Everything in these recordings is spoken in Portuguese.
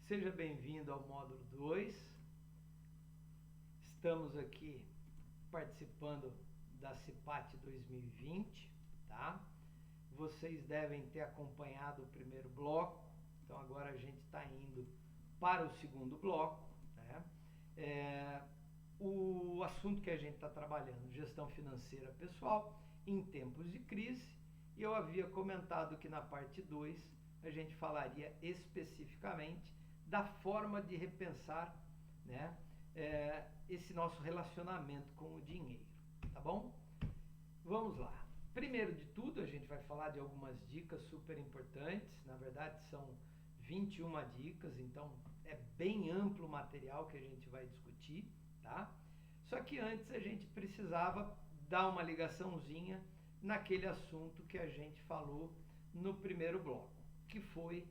Seja bem-vindo ao módulo 2. Estamos aqui participando da CIPAT 2020, tá? Vocês devem ter acompanhado o primeiro bloco, então agora a gente está indo para o segundo bloco, né? O assunto que a gente está trabalhando, gestão financeira pessoal em tempos de crise, e eu havia comentado que na parte 2 a gente falaria especificamente da forma de repensar, né, esse nosso relacionamento com o dinheiro, tá bom? Vamos lá. Primeiro de tudo, a gente vai falar de algumas dicas super importantes, na verdade são 21 dicas, então é bem amplo o material que a gente vai discutir, tá? Só que antes a gente precisava dar uma ligaçãozinha naquele assunto que a gente falou no primeiro bloco, que foi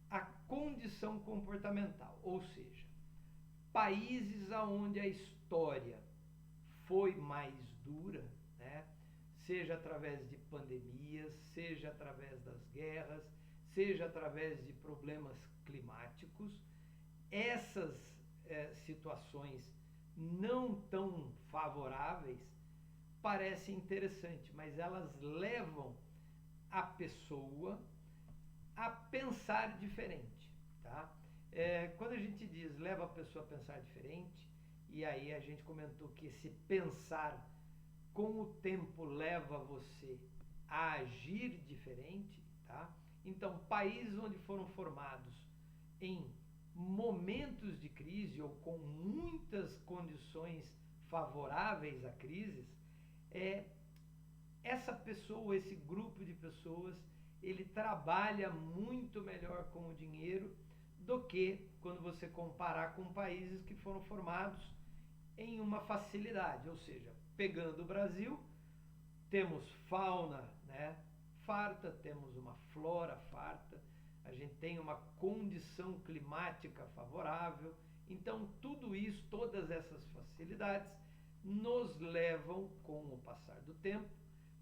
a condição comportamental, ou seja, países onde a história foi mais dura, né? Seja através de pandemias, seja através das guerras, seja através de problemas climáticos, essas situações não tão favoráveis parecem interessantes, mas elas levam a pessoa a pensar diferente, tá? Quando a gente diz leva a pessoa a pensar diferente, e aí a gente comentou que esse pensar com o tempo leva você a agir diferente, tá? Então, países onde foram formados em momentos de crise ou com muitas condições favoráveis a crises, essa pessoa, esse grupo de pessoas, ele trabalha muito melhor com o dinheiro do que quando você comparar com países que foram formados em uma facilidade, ou seja, pegando o Brasil, temos fauna, né, farta, temos uma flora farta, a gente tem uma condição climática favorável, então tudo isso, todas essas facilidades nos levam, com o passar do tempo,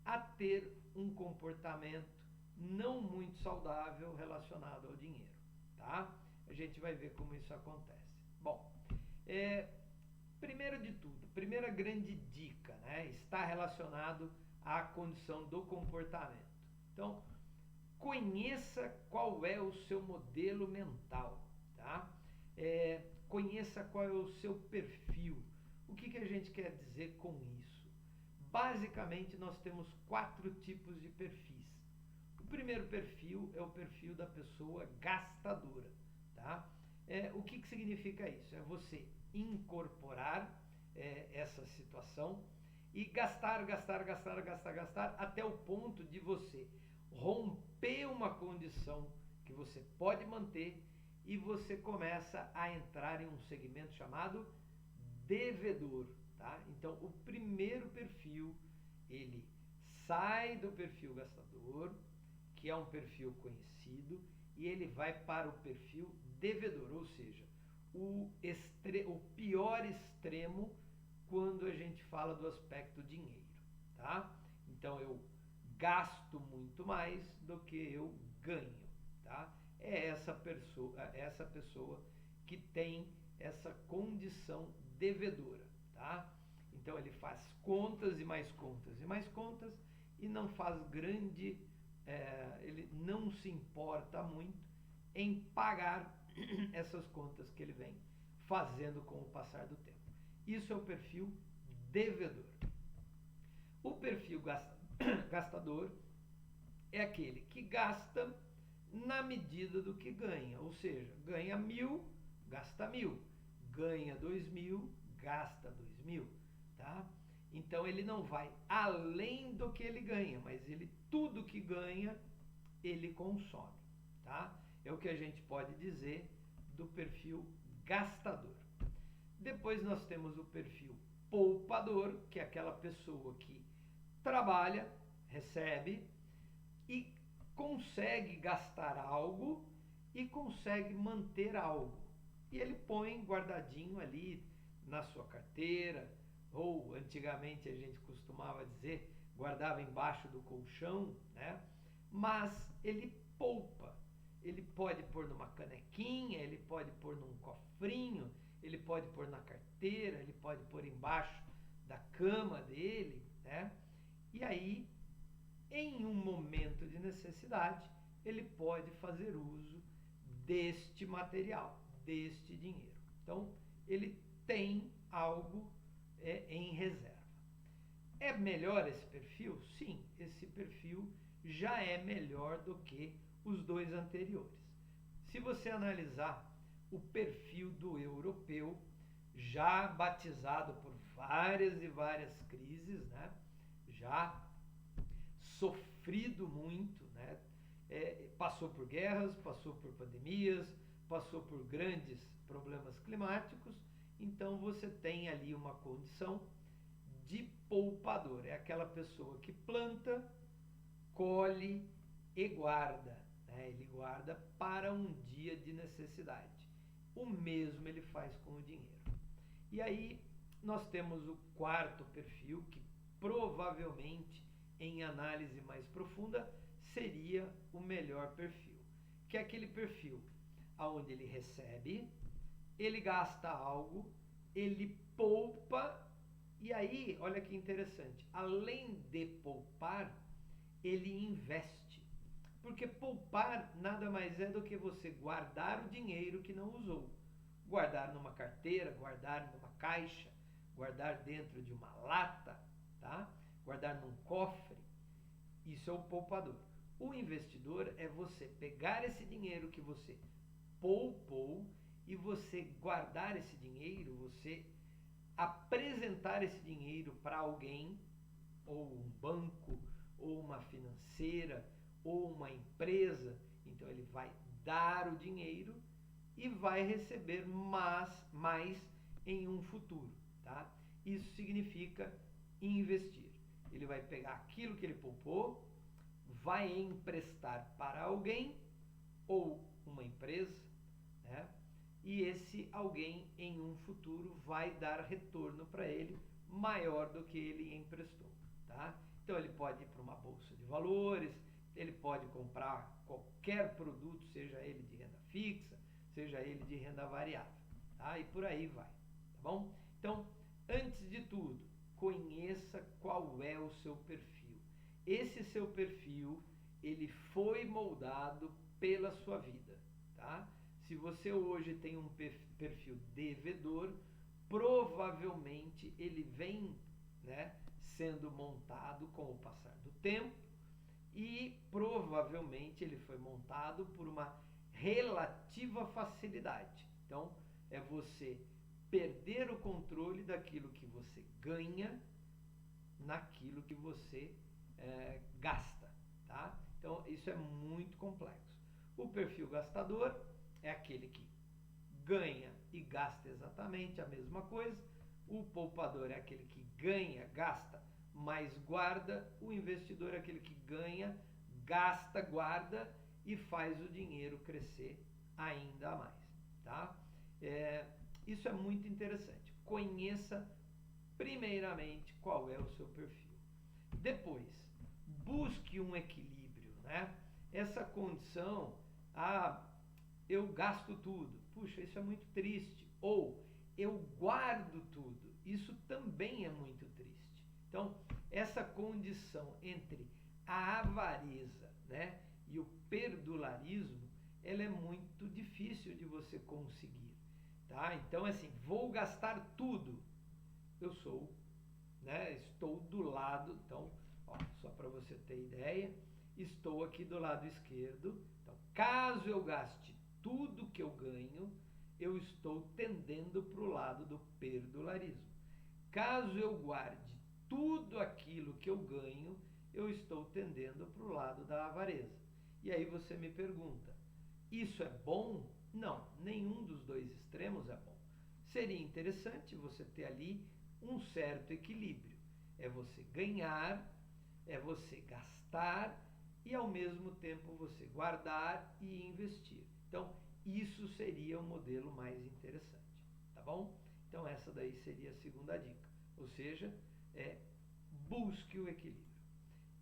a ter um comportamento não muito saudável relacionado ao dinheiro, tá? A gente vai ver como isso acontece. Bom, primeiro de tudo, primeira grande dica, né, está relacionado à condição do comportamento. Então, conheça qual é o seu modelo mental, tá? Conheça qual é o seu perfil. O que a gente quer dizer com isso? Basicamente, nós temos 4 tipos de perfis. O primeiro perfil é o perfil da pessoa gastadora, tá? O que significa isso? É você incorporar essa situação e gastar até o ponto de você romper uma condição que você pode manter e você começa a entrar em um segmento chamado devedor, tá? Então, o primeiro perfil, ele sai do perfil gastador, que é um perfil conhecido, e ele vai para o perfil devedor, ou seja, o pior extremo quando a gente fala do aspecto dinheiro, tá? Então, eu gasto muito mais do que eu ganho, tá? É essa pessoa que tem essa condição devedora, tá? Então ele faz contas e mais contas e mais contas e não faz ele não se importa muito em pagar essas contas que ele vem fazendo com o passar do tempo. Isso é o perfil devedor. O perfil gastador é aquele que gasta na medida do que ganha, ou seja, ganha 1.000, gasta 1.000, ganha 2.000, gasta 2.000, tá? Então ele não vai além do que ele ganha, mas tudo que ganha, ele consome, tá? É o que a gente pode dizer do perfil gastador. Depois nós temos o perfil poupador, que é aquela pessoa que trabalha, recebe e consegue gastar algo e consegue manter algo. E ele põe guardadinho ali na sua carteira, ou antigamente a gente costumava dizer, guardava embaixo do colchão, né? Mas ele poupa. ele pode pôr numa canequinha, ele pode pôr num cofrinho, ele pode pôr na carteira, ele pode pôr embaixo da cama dele, né? E aí, em um momento de necessidade, ele pode fazer uso deste material, deste dinheiro. Então, ele tem algo em reserva. É melhor esse perfil? Sim, esse perfil já é melhor do que os dois anteriores. Se você analisar o perfil do europeu, já batizado por várias e várias crises, né? Já sofrido muito, né? Passou por guerras, passou por pandemias, passou por grandes problemas climáticos, então você tem ali uma condição de poupador. É aquela pessoa que planta, colhe e guarda, né? Ele guarda para um dia de necessidade. O mesmo ele faz com o dinheiro. E aí nós temos o quarto perfil, que provavelmente, em análise mais profunda, seria o melhor perfil, que é aquele perfil onde ele recebe, ele gasta algo, ele poupa, e aí, olha que interessante, além de poupar, ele investe. Porque poupar nada mais é do que você guardar o dinheiro que não usou. Guardar numa carteira, guardar numa caixa, guardar dentro de uma lata, tá? Guardar num cofre. Isso é o poupador. O investidor é você pegar esse dinheiro que você poupou e você guardar esse dinheiro, você apresentar esse dinheiro para alguém, ou um banco, ou uma financeira, ou uma empresa. Então ele vai dar o dinheiro e vai receber mais em um futuro, tá? Isso significa investir. Ele vai pegar aquilo que ele poupou, vai emprestar para alguém ou uma empresa, né? E esse alguém em um futuro vai dar retorno para ele maior do que ele emprestou, tá? Então ele pode ir para uma bolsa de valores, ele pode comprar qualquer produto, seja ele de renda fixa, seja ele de renda variável, tá? E por aí vai, tá bom? Então, antes de tudo, conheça qual é o seu perfil. Esse seu perfil, ele foi moldado pela sua vida, tá? Se você hoje tem um perfil devedor, provavelmente ele vem, né, sendo montado com o passar do tempo e provavelmente ele foi montado por uma relativa facilidade. Então, é você perder o controle daquilo que você ganha naquilo que você gasta, tá? Então, isso é muito complexo. O perfil gastador é aquele que ganha e gasta exatamente a mesma coisa. O poupador é aquele que ganha, gasta, mas guarda. O investidor é aquele que ganha, gasta, guarda e faz o dinheiro crescer ainda mais, tá? Isso é muito interessante. Conheça primeiramente qual é o seu perfil. Depois, busque um equilíbrio, né? Essa condição, eu gasto tudo. Puxa, isso é muito triste. Ou eu guardo tudo. Isso também é muito triste. Então, essa condição entre a avareza, né, e o perdularismo, ela é muito difícil de você conseguir, tá? Então, assim, vou gastar tudo. Eu sou, né, estou do lado, então, ó, só para você ter ideia, estou aqui do lado esquerdo. Então, caso eu gaste tudo que eu ganho, eu estou tendendo para o lado do perdularismo. Caso eu guarde tudo aquilo que eu ganho, eu estou tendendo para o lado da avareza. E aí você me pergunta, isso é bom? Não, nenhum dos dois extremos é bom. Seria interessante você ter ali um certo equilíbrio. É você ganhar, é você gastar e ao mesmo tempo você guardar e investir. Então, isso seria o modelo mais interessante, tá bom? Então, essa daí seria a segunda dica, ou seja, busque o equilíbrio.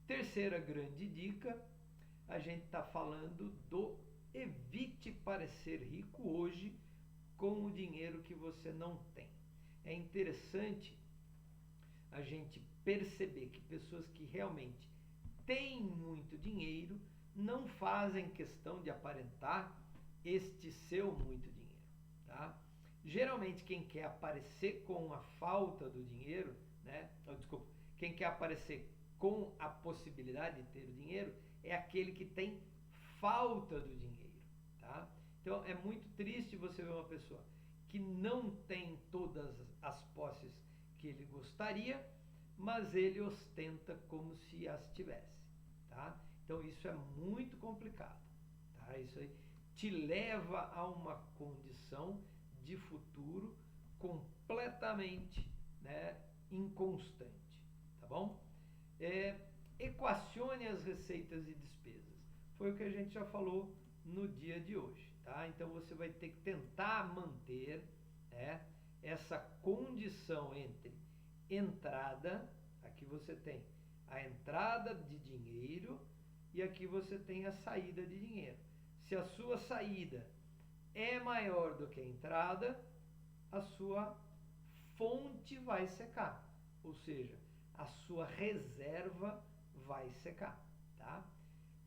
Terceira grande dica, a gente está falando do evite parecer rico hoje com o dinheiro que você não tem. É interessante a gente perceber que pessoas que realmente têm muito dinheiro não fazem questão de aparentar este seu muito dinheiro, tá? Geralmente quem quer aparecer com a falta do dinheiro, né? Desculpa, quem quer aparecer com a possibilidade de ter o dinheiro é aquele que tem falta do dinheiro, tá? Então é muito triste você ver uma pessoa que não tem todas as posses que ele gostaria, mas ele ostenta como se as tivesse, tá? Então isso é muito complicado, tá? Isso aí te leva a uma condição de futuro completamente, né, inconstante, tá bom? Equacione as receitas e despesas. Foi o que a gente já falou no dia de hoje, tá? Então você vai ter que tentar manter, né, essa condição entre entrada, aqui você tem a entrada de dinheiro e aqui você tem a saída de dinheiro. Se a sua saída é maior do que a entrada, a sua fonte vai secar, ou seja, a sua reserva vai secar, tá?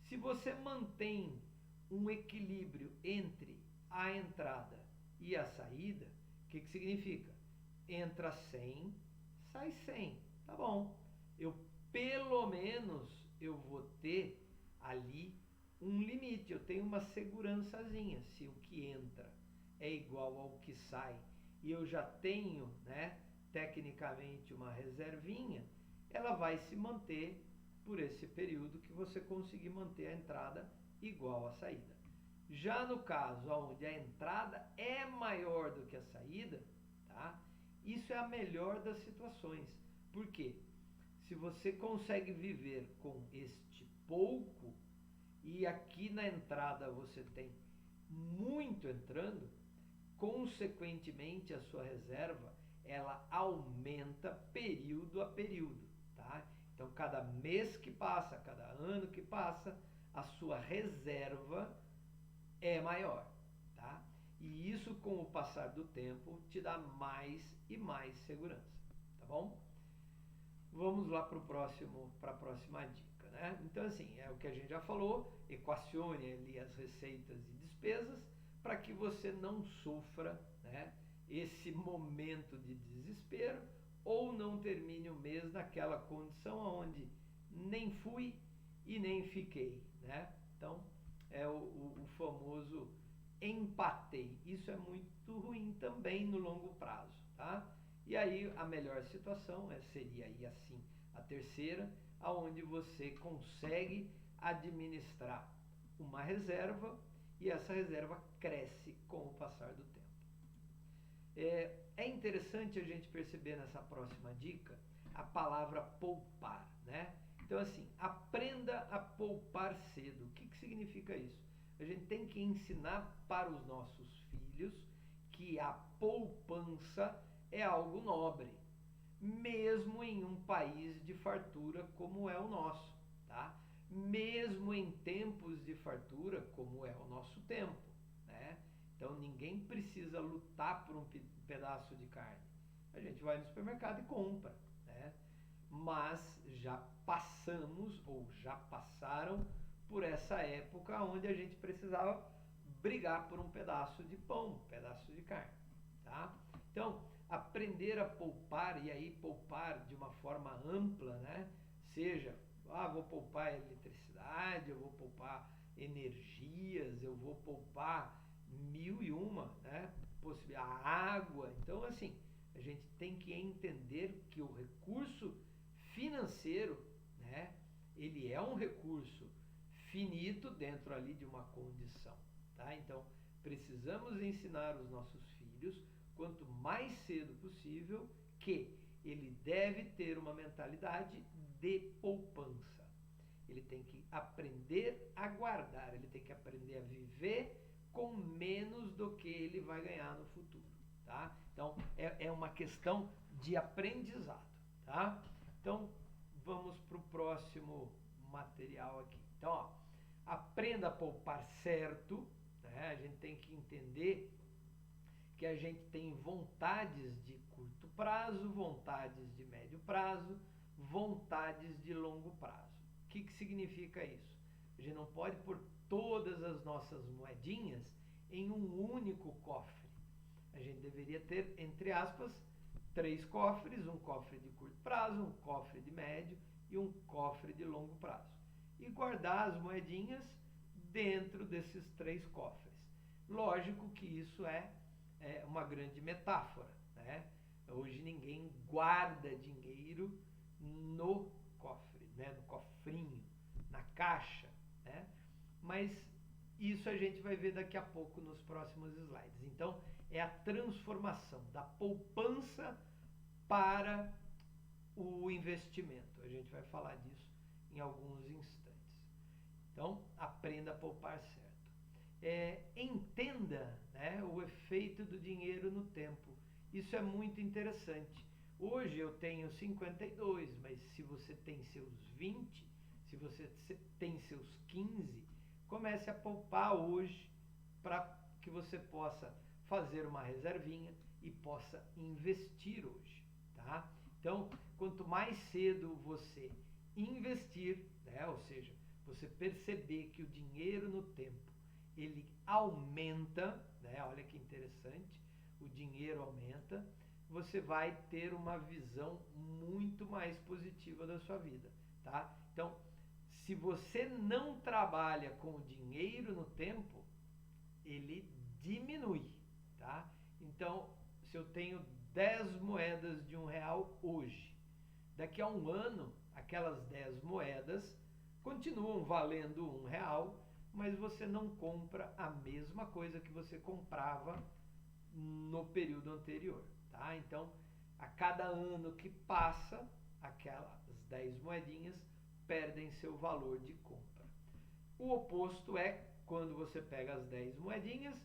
Se você mantém um equilíbrio entre a entrada e a saída, o que significa? Entra 100, sai 100, tá bom. Pelo menos eu vou ter ali um limite, eu tenho uma segurançazinha. Se o que entra é igual ao que sai e eu já tenho, né, tecnicamente uma reservinha, ela vai se manter por esse período que você conseguir manter a entrada igual à saída. Já no caso onde a entrada é maior do que a saída, tá? Isso é a melhor das situações. Por quê? Se você consegue viver com este pouco e aqui na entrada você tem muito entrando, consequentemente a sua reserva ela aumenta período a período, tá? Então cada mês que passa, cada ano que passa, a sua reserva é maior, tá? E isso com o passar do tempo te dá mais e mais segurança, tá bom? Vamos lá para a próxima dica, né? Então assim, é o que a gente já falou, equacione ali as receitas e despesas para que você não sofra, né, esse momento de desespero ou não termine o mês naquela condição onde nem fui e nem fiquei, né? Então é o famoso empatei. Isso é muito ruim também no longo prazo, tá? E aí a melhor situação seria aí assim a terceira, aonde você consegue administrar uma reserva e essa reserva cresce com o passar do tempo. É interessante a gente perceber nessa próxima dica a palavra poupar, né? Então assim, aprenda a poupar cedo. O que significa isso? A gente tem que ensinar para os nossos filhos que a poupança é algo nobre, mesmo em um país de fartura como é o nosso, tá? Mesmo em tempos de fartura como é o nosso tempo, né? Então ninguém precisa lutar por um pedaço de carne. A gente vai no supermercado e compra, né? Mas já passamos ou já passaram por essa época onde a gente precisava brigar por um pedaço de pão, um pedaço de carne, tá? Então, aprender a poupar, e aí poupar de uma forma ampla, né? Seja, vou poupar eletricidade, eu vou poupar energias, eu vou poupar 1001, né? A água. Então, assim, a gente tem que entender que o recurso financeiro, né? Ele é um recurso finito dentro ali de uma condição, tá? Então, precisamos ensinar os nossos filhos, quanto mais cedo possível, que ele deve ter uma mentalidade de poupança. Ele tem que aprender a guardar, ele tem que aprender a viver com menos do que ele vai ganhar no futuro, tá? Então, é uma questão de aprendizado, tá? Então, vamos para o próximo material aqui. Então, ó, aprenda a poupar certo, né? A gente tem que entender que a gente tem vontades de curto prazo, vontades de médio prazo, vontades de longo prazo. O que significa isso? A gente não pode pôr todas as nossas moedinhas em um único cofre. A gente deveria ter, entre aspas, 3 cofres, um cofre de curto prazo, um cofre de médio e um cofre de longo prazo. E guardar as moedinhas dentro desses 3 cofres. Lógico que isso é uma grande metáfora, né? Hoje ninguém guarda dinheiro no cofre, né? No cofrinho, na caixa, né? Mas isso a gente vai ver daqui a pouco nos próximos slides. Então, é a transformação da poupança para o investimento. A gente vai falar disso em alguns instantes. Então, aprenda a poupar certo. Entenda, né, o efeito do dinheiro no tempo. Isso é muito interessante. Hoje eu tenho 52, mas se você tem seus 20, se você tem seus 15, comece a poupar hoje para que você possa fazer uma reservinha e possa investir hoje, tá? Então, quanto mais cedo você investir, né, ou seja, você perceber que o dinheiro no tempo ele aumenta, né? Olha que interessante, o dinheiro aumenta, você vai ter uma visão muito mais positiva da sua vida, tá? Então, se você não trabalha com o dinheiro no tempo, ele diminui, tá? Então, se eu tenho 10 moedas de R$1 hoje, daqui a um ano, aquelas 10 moedas continuam valendo R$1, mas você não compra a mesma coisa que você comprava no período anterior, tá? Então, a cada ano que passa, aquelas 10 moedinhas perdem seu valor de compra. O oposto é quando você pega as 10 moedinhas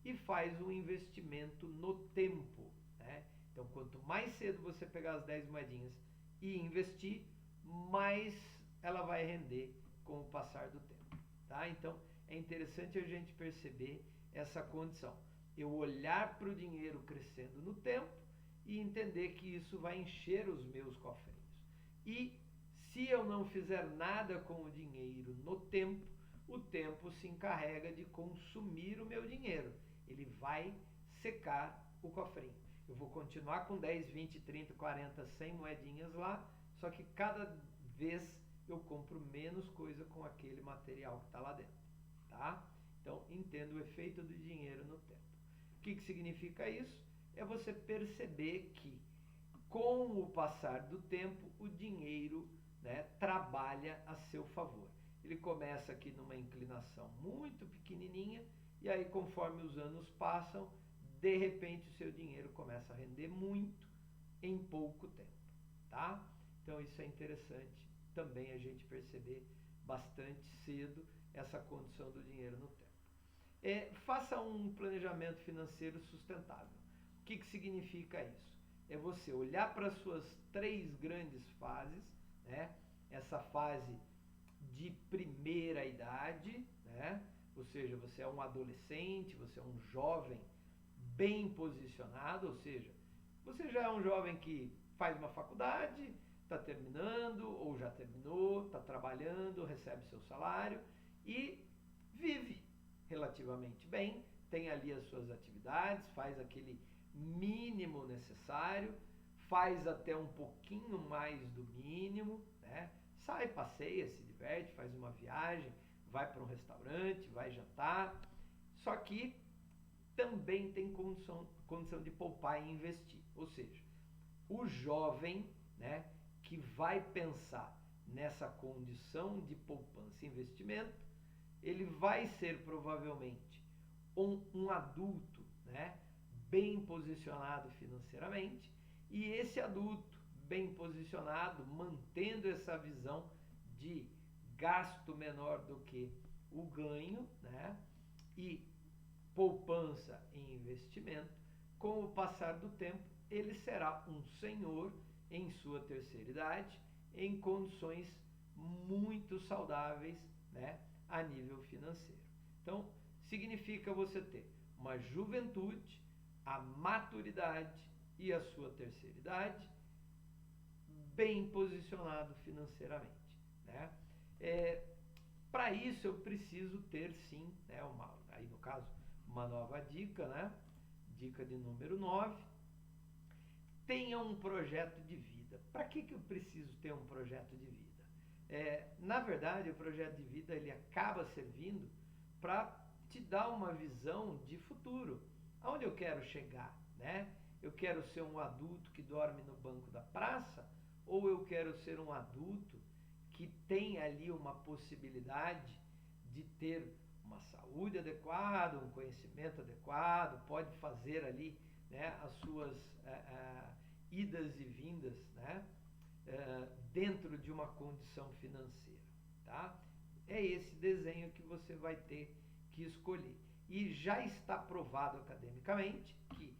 e faz um investimento no tempo, né? Então, quanto mais cedo você pegar as 10 moedinhas e investir, mais ela vai render com o passar do tempo, tá? Então, é interessante a gente perceber essa condição. Eu olhar para o dinheiro crescendo no tempo e entender que isso vai encher os meus cofrinhos. E se eu não fizer nada com o dinheiro no tempo, o tempo se encarrega de consumir o meu dinheiro. Ele vai secar o cofrinho. Eu vou continuar com 10, 20, 30, 40, 100 moedinhas lá, só que cada vez eu compro menos coisa com aquele material que está lá dentro, tá? Então, entenda o efeito do dinheiro no tempo. O que significa isso? É você perceber que, com o passar do tempo, o dinheiro, né, trabalha a seu favor. Ele começa aqui numa inclinação muito pequenininha e aí, conforme os anos passam, de repente o seu dinheiro começa a render muito em pouco tempo, tá? Então, isso é interessante também a gente perceber bastante cedo essa condição do dinheiro no tempo. Faça um planejamento financeiro sustentável. O que significa isso? É você olhar para as suas 3 grandes fases, né? Essa fase de primeira idade, né? Ou seja, você é um adolescente, você é um jovem bem posicionado, ou seja, você já é um jovem que faz uma faculdade, está terminando ou já terminou, está trabalhando, recebe seu salário e vive relativamente bem, tem ali as suas atividades, faz aquele mínimo necessário, faz até um pouquinho mais do mínimo, né? Sai, passeia, se diverte, faz uma viagem, vai para um restaurante, vai jantar, só que também tem condição de poupar e investir. Ou seja, o jovem, né, que vai pensar nessa condição de poupança e investimento, ele vai ser provavelmente um adulto, né, bem posicionado financeiramente, e esse adulto bem posicionado, mantendo essa visão de gasto menor do que o ganho, né, e poupança e investimento, com o passar do tempo, ele será um senhor em sua terceira idade, em condições muito saudáveis, né, a nível financeiro. Então, significa você ter uma juventude, a maturidade e a sua terceira idade bem posicionado financeiramente, né? Para isso eu preciso ter sim, né, aí no caso, uma nova dica, né? Dica de número 9. Tenha um projeto de vida. Para que eu preciso ter um projeto de vida? Na verdade, o projeto de vida ele acaba servindo para te dar uma visão de futuro. Aonde eu quero chegar, né? Eu quero ser um adulto que dorme no banco da praça ou eu quero ser um adulto que tem ali uma possibilidade de ter uma saúde adequada, um conhecimento adequado, pode fazer ali, né, as suas idas e vindas, né, dentro de uma condição financeira, tá? É esse desenho que você vai ter que escolher. E já está provado academicamente que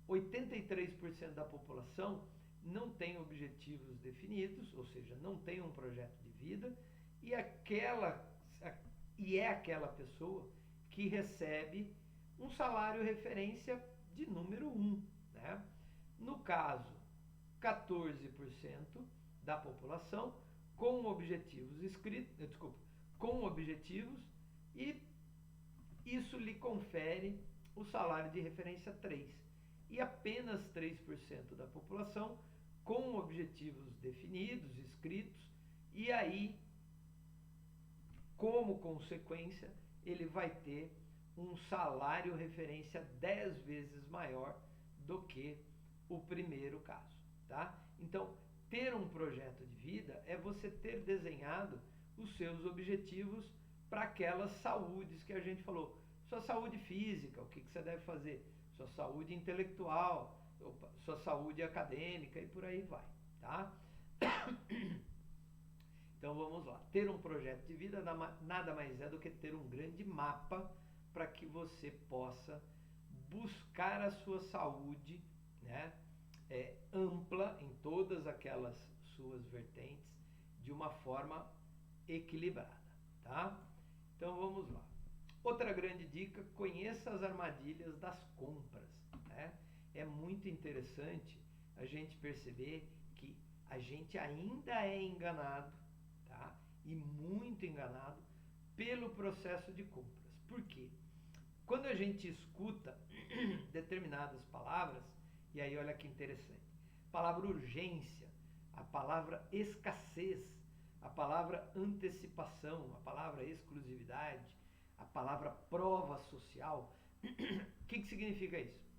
83% da população não tem objetivos definidos, ou seja, não tem um projeto de vida, e é aquela pessoa que recebe um salário referência de número 1, né? No caso, 14% da população com objetivos e isso lhe confere o salário de referência 3. E apenas 3% da população com objetivos definidos, escritos, e aí, como consequência, ele vai ter um salário referência 10 vezes maior do que o primeiro caso, tá? Então, ter um projeto de vida é você ter desenhado os seus objetivos para aquelas saúdes que a gente falou. Sua saúde física, o que você deve fazer? Sua saúde intelectual, sua saúde acadêmica e por aí vai, tá? Então vamos lá. Ter um projeto de vida nada mais é do que ter um grande mapa para que você possa buscar a sua saúde, né, ampla em todas aquelas suas vertentes de uma forma equilibrada, tá? Então vamos lá. Outra grande dica, conheça as armadilhas das compras, né? É muito interessante a gente perceber que a gente ainda é enganado, tá? E muito enganado pelo processo de compras. Por quê? Quando a gente escuta determinadas palavras, e aí olha que interessante, a palavra urgência, a palavra escassez, a palavra antecipação, a palavra exclusividade, a palavra prova social, o que significa isso?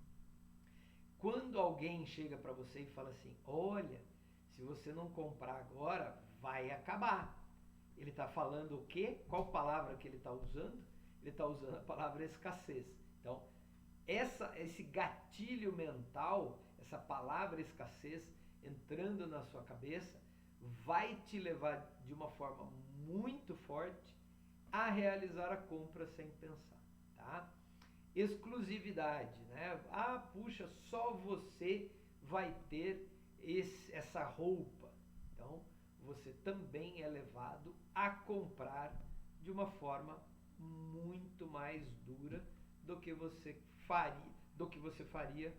Quando alguém chega para você e fala assim, olha, se você não comprar agora, vai acabar. Ele está falando o quê? Qual palavra que ele está usando? Ele está usando a palavra escassez. Então, esse gatilho mental, essa palavra escassez entrando na sua cabeça, vai te levar de uma forma muito forte a realizar a compra sem pensar, tá? Exclusividade, né? Ah, puxa, só você vai ter essa roupa. Então, você também é levado a comprar de uma forma muito mais dura do que você faria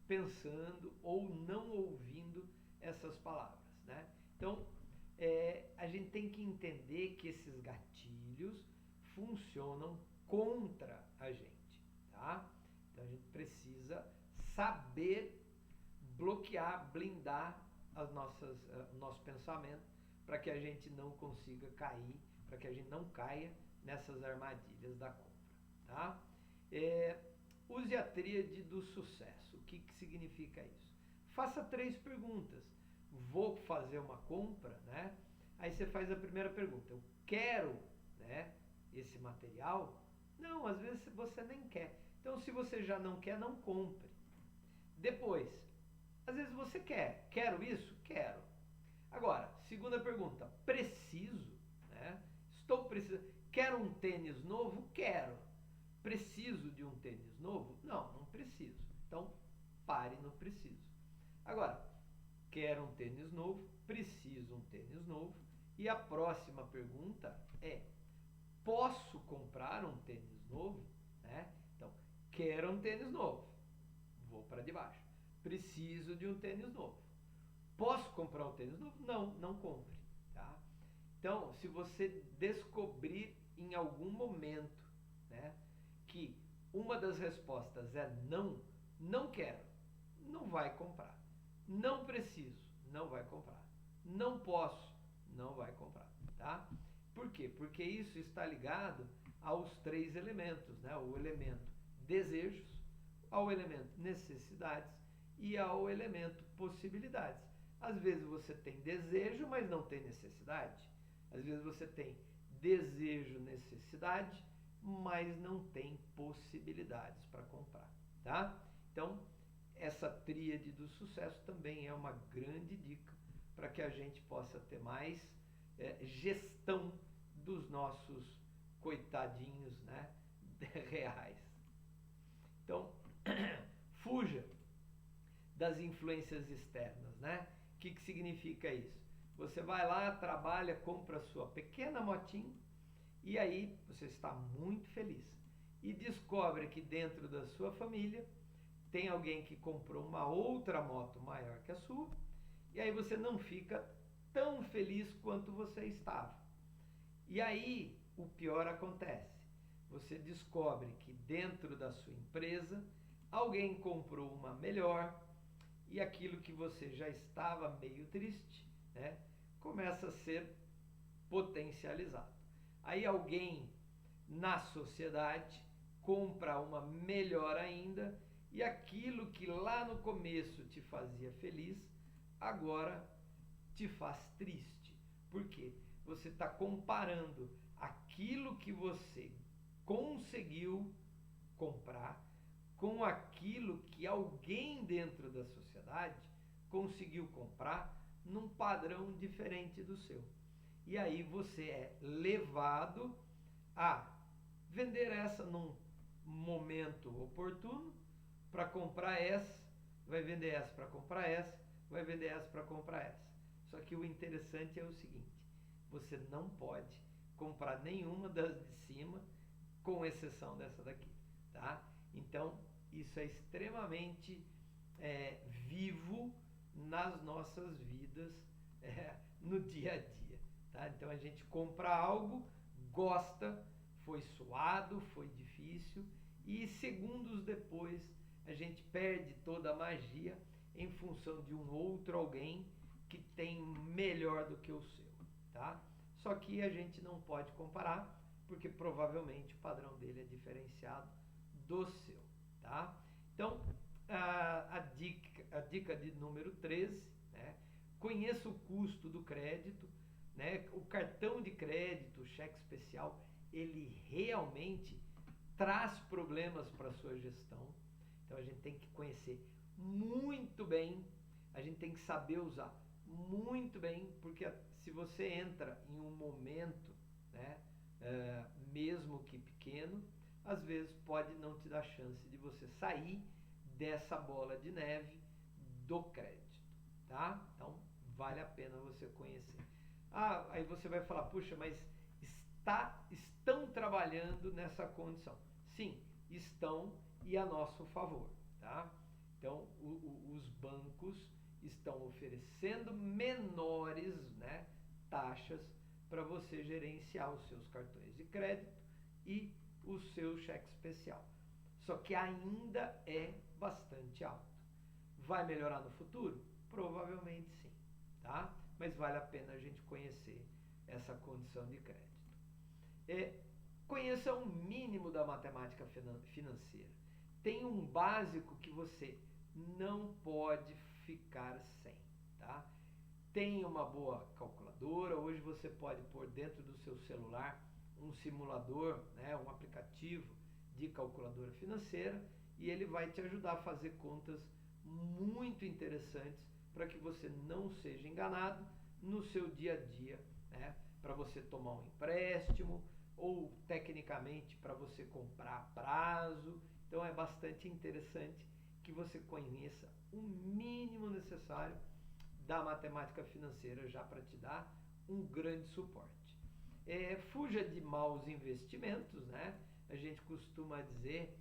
pensando ou não ouvindo essas palavras, né? Então, a gente tem que entender que esses gatilhos funcionam contra a gente, tá? Então, a gente precisa saber bloquear, blindar o nosso pensamento para que a gente não consiga cair, para que a gente não caia nessas armadilhas da compra, tá? Use a tríade do sucesso. O que significa isso? Faça 3 perguntas. Vou fazer uma compra, né? Aí você faz a primeira pergunta. Eu quero, né, esse material? Não, às vezes você nem quer. Então, se você já não quer, não compre. Depois, às vezes você quer. Quero isso? Quero. Agora, segunda pergunta. Preciso, né? Estou precisando. Quero um tênis novo? Quero. Preciso de um tênis novo? Não, não preciso. Então, pare no preciso. Agora, quero um tênis novo, preciso um tênis novo. E a próxima pergunta é, comprar um tênis novo, né? Então, quero um tênis novo, vou para de baixo. Preciso de um tênis novo. Posso comprar um tênis novo? Não, não compre, tá? Então, se você descobrir em algum momento, né, que uma das respostas é não, não quero, não vai comprar. Não preciso, não vai comprar. Não posso, não vai comprar, tá? Por quê? Porque isso está ligado aos 3 elementos, né? O elemento desejos, ao elemento necessidades e ao elemento possibilidades. Às vezes você tem desejo, mas não tem necessidade. Às vezes você tem desejo, necessidade, mas não tem possibilidades para comprar, tá? Então, essa tríade do sucesso também é uma grande dica para que a gente possa ter mais gestão dos nossos coitadinhos, né, reais. Então, fuja das influências externas, né? O que significa isso? Você vai lá, trabalha, compra a sua pequena motinha e aí você está muito feliz e descobre que dentro da sua família tem alguém que comprou uma outra moto maior que a sua e aí você não fica tão feliz quanto você estava. E aí o pior acontece. Você descobre que dentro da sua empresa alguém comprou uma melhor e aquilo que você já estava meio triste, né, começa a ser potencializado. Aí alguém na sociedade compra uma melhor ainda e aquilo que lá no começo te fazia feliz, agora te faz triste. Por quê? Você está comparando aquilo que você conseguiu comprar com aquilo que alguém dentro da sociedade conseguiu comprar num padrão diferente do seu. E aí você é levado a vender essa num momento oportuno para comprar essa, vai vender essa para comprar essa, vai vender essa para comprar essa. Só que o interessante é o seguinte, você não pode comprar nenhuma das de cima, com exceção dessa daqui, tá? Então, isso é extremamente vivo nas nossas vidas, no dia a dia, tá? Então, a gente compra algo, gosta, foi suado, foi difícil, e segundos depois, a gente perde toda a magia em função de um outro alguém que tem melhor do que o seu, tá? Só que a gente não pode comparar, porque provavelmente o padrão dele é diferenciado do seu, tá? Então, a dica de número 13, né? Conheça o custo do crédito, né? O cartão de crédito, o cheque especial, ele realmente traz problemas para a sua gestão. Então, a gente tem que conhecer muito bem, a gente tem que saber usar muito bem, porque se você entra em um momento, né, mesmo que pequeno, às vezes pode não te dar chance de você sair dessa bola de neve do crédito, tá? Então, vale a pena você conhecer. Aí você vai falar, puxa, mas estão trabalhando nessa condição. Sim, estão e a nosso favor, tá? Então, os bancos estão oferecendo menores, né, taxas para você gerenciar os seus cartões de crédito e o seu cheque especial. Só que ainda é bastante alto. Vai melhorar no futuro? Provavelmente sim, tá? Mas vale a pena a gente conhecer essa condição de crédito. Conheça um mínimo da matemática financeira. Tem um básico que você não pode ficar sem, tá? Tenha uma boa calculadora. Hoje você pode pôr dentro do seu celular um simulador, né, um aplicativo de calculadora financeira e ele vai te ajudar a fazer contas muito interessantes para que você não seja enganado no seu dia a dia, né? Para você tomar um empréstimo ou tecnicamente para você comprar a prazo. Então é bastante interessante que você conheça o mínimo necessário da matemática financeira já para te dar um grande suporte. fuja de maus investimentos, né? A gente costuma dizer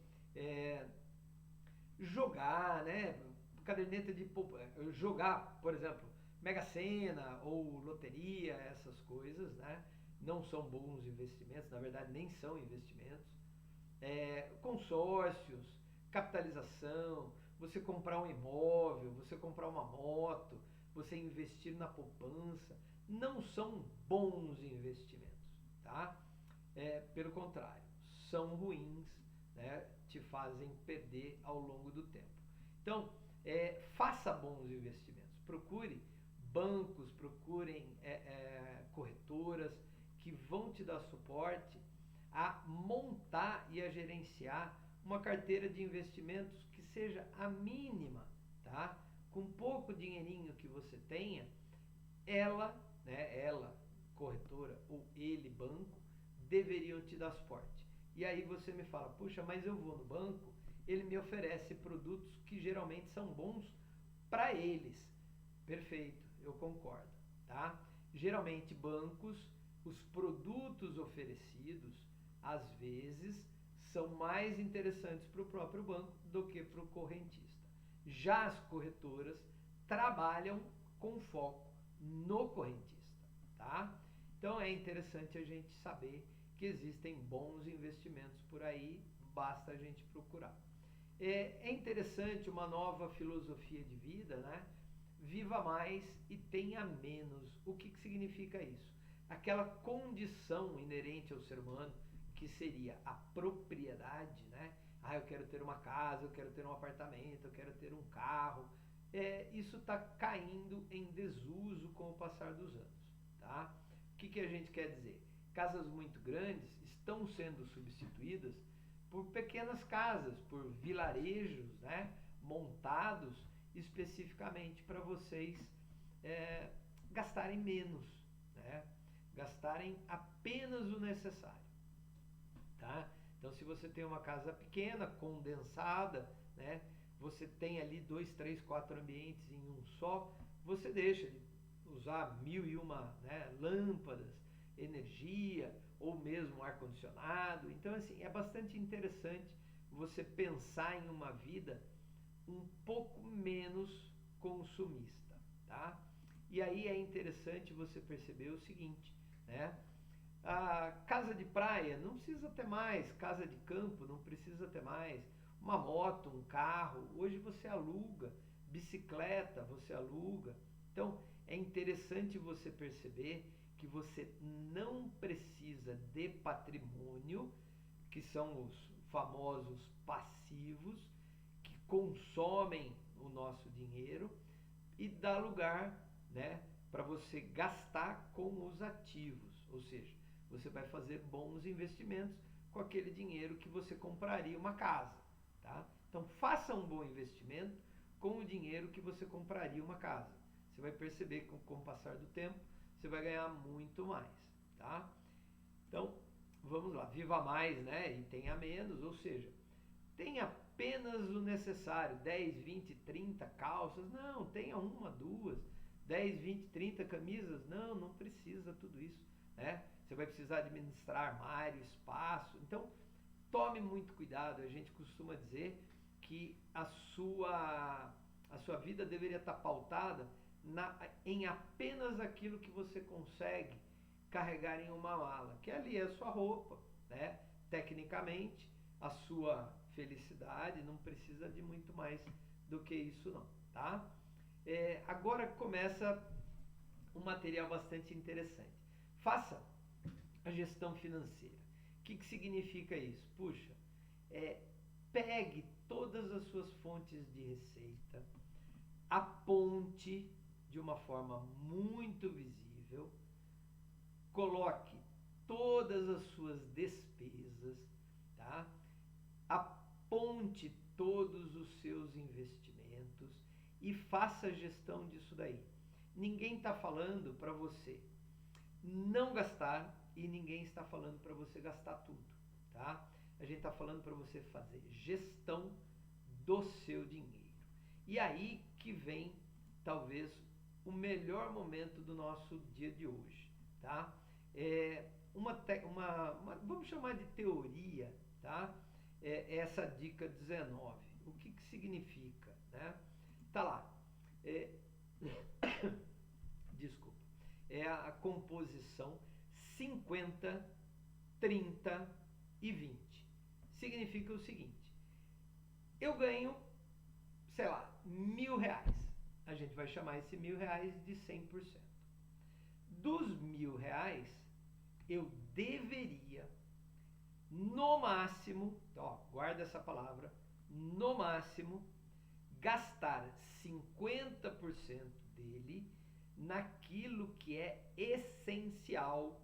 jogar, né? Caderneta de jogar, por exemplo, Mega Sena ou loteria, essas coisas, né? Não são bons investimentos, na verdade nem são investimentos. Consórcios, capitalização, você comprar um imóvel, você comprar uma moto, você investir na poupança, não são bons investimentos, tá? Pelo contrário, são ruins, né? Te fazem perder ao longo do tempo. Então, faça bons investimentos, procure bancos, procurem corretoras que vão te dar suporte a montar e a gerenciar uma carteira de investimentos que seja a mínima, tá? Com pouco dinheirinho que você tenha, ela, corretora, ou ele, banco, deveriam te dar suporte. E aí você me fala, puxa, mas eu vou no banco, ele me oferece produtos que geralmente são bons para eles. Perfeito, eu concordo, tá? Geralmente bancos, os produtos oferecidos, às vezes, são mais interessantes para o próprio banco do que para o correntista. Já as corretoras trabalham com foco no correntista, tá? Então é interessante a gente saber que existem bons investimentos por aí, basta a gente procurar. É interessante uma nova filosofia de vida, né? Viva mais e tenha menos. O que significa isso? Aquela condição inerente ao ser humano, que seria a propriedade, né? Eu quero ter uma casa, eu quero ter um apartamento, eu quero ter um carro. Isso está caindo em desuso com o passar dos anos, tá? O que a gente quer dizer? Casas muito grandes estão sendo substituídas por pequenas casas, por vilarejos, né? Montados especificamente para vocês gastarem menos, né? Gastarem apenas o necessário, tá? Então, se você tem uma casa pequena, condensada, né? Você tem ali 2, 3, 4 ambientes em um só, você deixa de usar 1001, né, lâmpadas, energia ou mesmo ar-condicionado. Então, assim, é bastante interessante você pensar em uma vida um pouco menos consumista, tá? E aí é interessante você perceber o seguinte, né? A casa de praia não precisa ter mais, casa de campo não precisa ter mais, uma moto, um carro, hoje você aluga, bicicleta você aluga. Então é interessante você perceber que você não precisa de patrimônio, que são os famosos passivos, que consomem o nosso dinheiro, e dá lugar, né, para você gastar com os ativos, ou seja, você vai fazer bons investimentos com aquele dinheiro que você compraria uma casa, tá? Então faça um bom investimento com o dinheiro que você compraria uma casa. Você vai perceber que com o passar do tempo você vai ganhar muito mais, tá? Então vamos lá, viva mais, né? E tenha menos, ou seja, tenha apenas o necessário, 10, 20, 30 calças, não, tenha uma, duas, 10, 20, 30 camisas, não precisa tudo isso, né? Você vai precisar administrar armário, espaço, então tome muito cuidado. A gente costuma dizer que a sua vida deveria estar pautada em apenas aquilo que você consegue carregar em uma mala, que ali é a sua roupa, né? Tecnicamente, a sua felicidade não precisa de muito mais do que isso não, tá? Agora começa um material bastante interessante. Faça a gestão financeira. O que significa isso? Puxa, pegue todas as suas fontes de receita, aponte de uma forma muito visível, coloque todas as suas despesas, tá? Aponte todos os seus investimentos e faça a gestão disso daí. Ninguém está falando para você não gastar e ninguém está falando para você gastar tudo, tá? A gente está falando para você fazer gestão do seu dinheiro. E aí que vem, talvez, o melhor momento do nosso dia de hoje, tá? vamos chamar de teoria, tá? Essa dica 19. O que significa, né? Tá lá. Desculpa. É a composição 50, 30 e 20. Significa o seguinte: eu ganho, sei lá, R$1.000. A gente vai chamar esse R$1.000 de 100%. Dos R$1.000, eu deveria, no máximo, guarda essa palavra, no máximo, gastar 50% dele naquilo que é essencial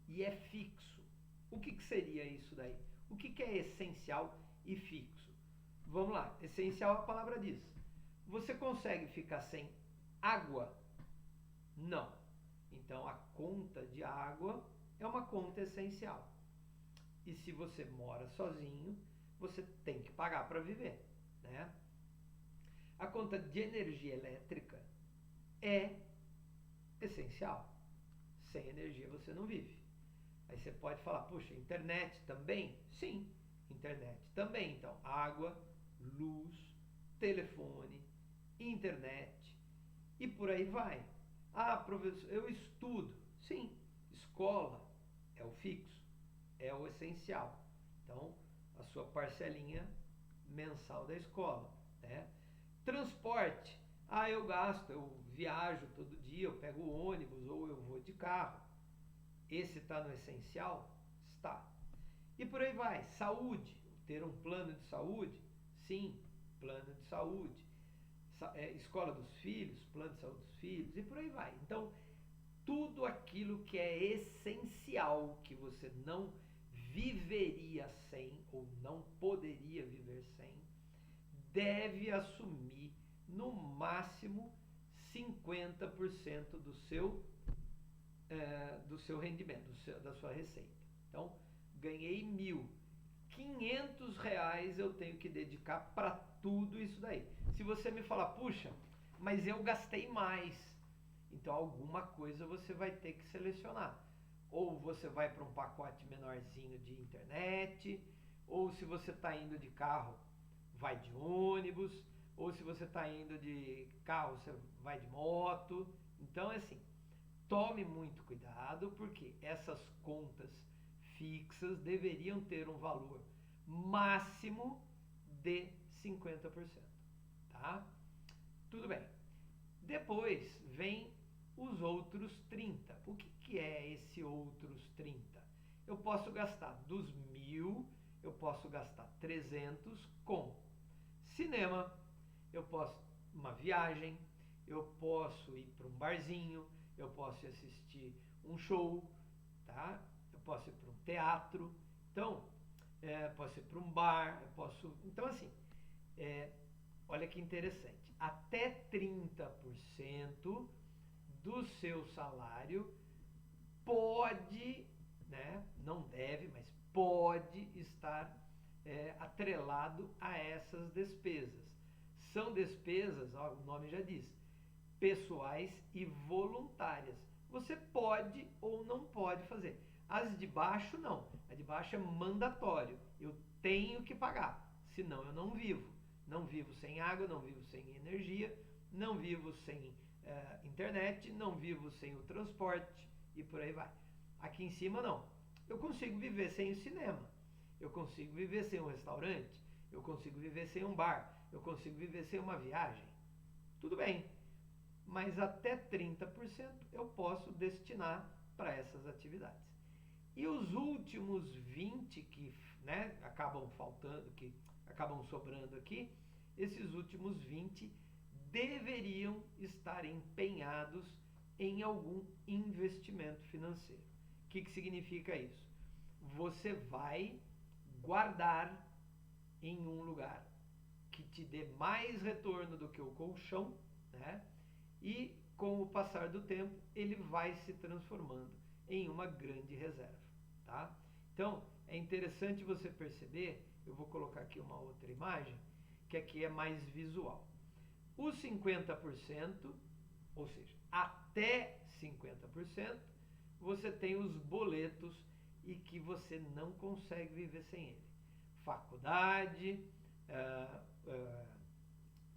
e é fixo. O que seria isso daí? O que é essencial e fixo? Vamos lá, essencial a palavra diz. Você consegue ficar sem água? Não. Então a conta de água é uma conta essencial. E se você mora sozinho, você tem que pagar para viver, né? A conta de energia elétrica é essencial. Sem energia você não vive. Aí você pode falar, puxa, internet também? Sim, internet também. Então, água, luz, telefone, internet e por aí vai. Ah, professor, eu estudo. Sim, escola é o fixo, é o essencial. Então, a sua parcelinha mensal da escola, né? Transporte. Ah, eu gasto, eu viajo todo dia, eu pego o ônibus ou eu vou de carro. Esse está no essencial? Está. E por aí vai. Saúde. Ter um plano de saúde? Sim, plano de saúde. Escola dos filhos, plano de saúde dos filhos e por aí vai. Então, tudo aquilo que é essencial, que você não viveria sem ou não poderia viver sem, deve assumir no máximo 50% do seu rendimento, da sua receita. Então, ganhei R$1.000, eu tenho que dedicar para tudo isso daí. Se você me falar, puxa, mas eu gastei mais, então alguma coisa você vai ter que selecionar. Ou você vai para um pacote menorzinho de internet, ou se você está indo de carro, vai de ônibus, ou se você está indo de carro, você vai de moto. Então, assim, tome muito cuidado, porque essas contas fixas deveriam ter um valor máximo de 50%, tá? Tudo bem. Depois vem os outros 30. O que é esse outros 30? Eu posso gastar dos 1.000, eu posso gastar 300 com cinema, eu posso uma viagem, eu posso ir para um barzinho, eu posso assistir um show, tá? Eu posso ir para um teatro, então, posso ir para um bar, então assim, olha que interessante, até 30% do seu salário pode, né, não deve, mas pode estar atrelado a essas despesas. São despesas, ó, o nome já diz, pessoais e voluntárias. Você pode ou não pode fazer. As de baixo não. A de baixo é mandatório. Eu tenho que pagar, senão eu não vivo. Não vivo sem água, não vivo sem energia, não vivo sem internet, não vivo sem o transporte e por aí vai. Aqui em cima não. Eu consigo viver sem o cinema. Eu consigo viver sem um restaurante. Eu consigo viver sem um bar. Eu consigo viver sem uma viagem. Tudo bem. Mas até 30% eu posso destinar para essas atividades. E os últimos 20 que, né, acabam faltando, que acabam sobrando aqui, esses últimos 20 deveriam estar empenhados em algum investimento financeiro. O que significa isso? Você vai guardar em um lugar que te dê mais retorno do que o colchão, né? E com o passar do tempo, ele vai se transformando em uma grande reserva, tá? Então, é interessante você perceber, eu vou colocar aqui uma outra imagem, que aqui é mais visual. Os 50%, ou seja, até 50%, você tem os boletos e que você não consegue viver sem ele. Faculdade,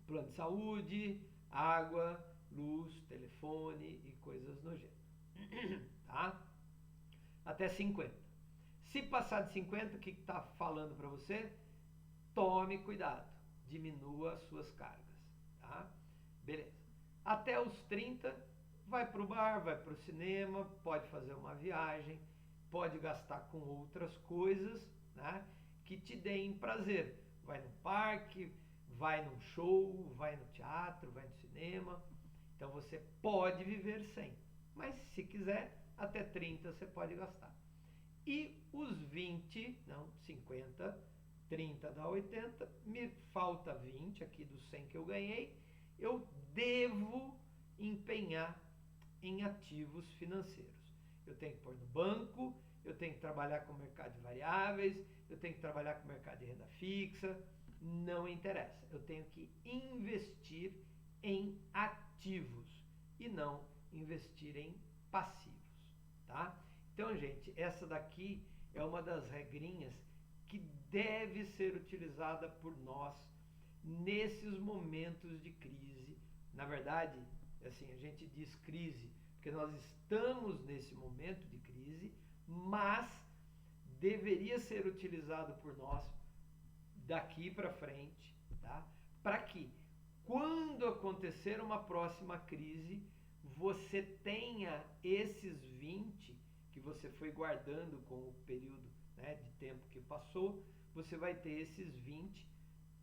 plano de saúde, água, luz, telefone e coisas no gênero. Tá? Até 50. Se passar de 50, o que está falando para você? Tome cuidado, diminua as suas cargas. Tá? Beleza. Até os 30, vai para o bar, vai para o cinema, pode fazer uma viagem, pode gastar com outras coisas, né, que te deem prazer. Vai no parque, vai num show, vai no teatro, vai no cinema. Então você pode viver sem. Mas se quiser, até 30 você pode gastar. E os 20, não, 50, 30 dá 80, me falta 20 aqui dos 100 que eu ganhei, eu devo empenhar em ativos financeiros. Eu tenho que pôr no banco, eu tenho que trabalhar com o mercado de variáveis, eu tenho que trabalhar com o mercado de renda fixa, não interessa. Eu tenho que investir em ativos e não investir em passivos, tá? Então, gente, essa daqui é uma das regrinhas que deve ser utilizada por nós nesses momentos de crise. Na verdade, assim, a gente diz crise porque nós estamos nesse momento de crise, mas deveria ser utilizado por nós daqui para frente, tá? Para que quando acontecer uma próxima crise, você tenha esses 20 que você foi guardando com o período, né, de tempo que passou, você vai ter esses 20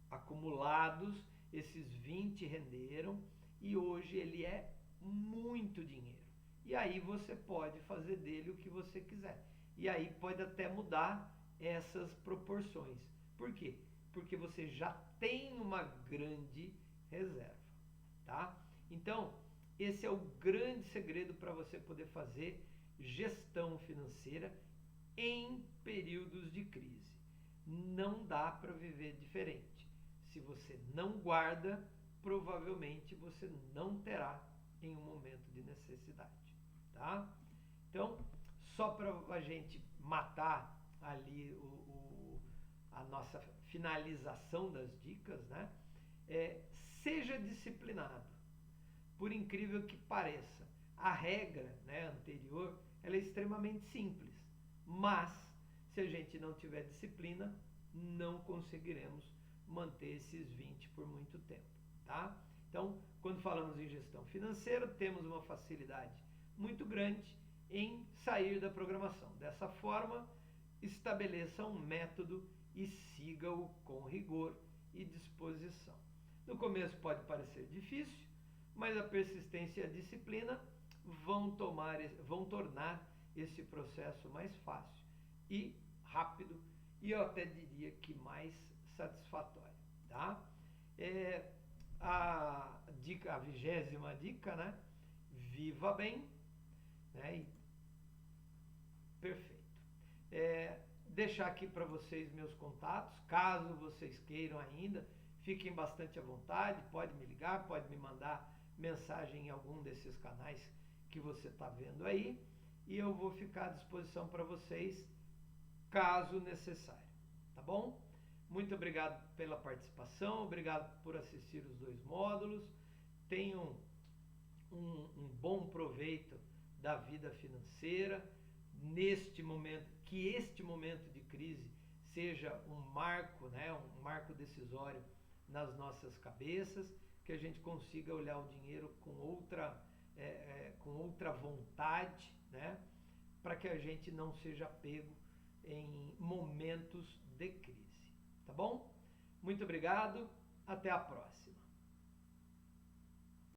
acumulados, esses 20 renderam e hoje ele é muito dinheiro. E aí você pode fazer dele o que você quiser. E aí pode até mudar essas proporções. Por quê? Porque você já tem uma grande reserva, tá? Então, esse é o grande segredo para você poder fazer gestão financeira em períodos de crise. Não dá para viver diferente. Se você não guarda, provavelmente você não terá em um momento de necessidade, tá? Então, só para a gente matar ali a nossa finalização das dicas, né? Seja disciplinado. Por incrível que pareça, a regra, né, anterior, ela é extremamente simples, mas se a gente não tiver disciplina, não conseguiremos manter esses 20 por muito tempo, tá? Então, quando falamos em gestão financeira, temos uma facilidade muito grande em sair da programação. Dessa forma, estabeleça um método e siga-o com rigor e disposição. No começo pode parecer difícil, mas a persistência e a disciplina vão tornar esse processo mais fácil e rápido e eu até diria que mais satisfatório, tá? A 20ª dica, né? Viva bem, né? Perfeito. Deixar aqui para vocês meus contatos, caso vocês queiram ainda, fiquem bastante à vontade, pode me ligar, pode me mandar mensagem em algum desses canais que você está vendo aí e eu vou ficar à disposição para vocês caso necessário, tá bom? Muito obrigado pela participação, obrigado por assistir os 2 módulos, tenham um bom proveito da vida financeira neste momento, que este momento de crise seja um marco, né, um marco decisório nas nossas cabeças, que a gente consiga olhar o dinheiro com outra vontade, né, para que a gente não seja pego em momentos de crise, tá bom? Muito obrigado, até a próxima.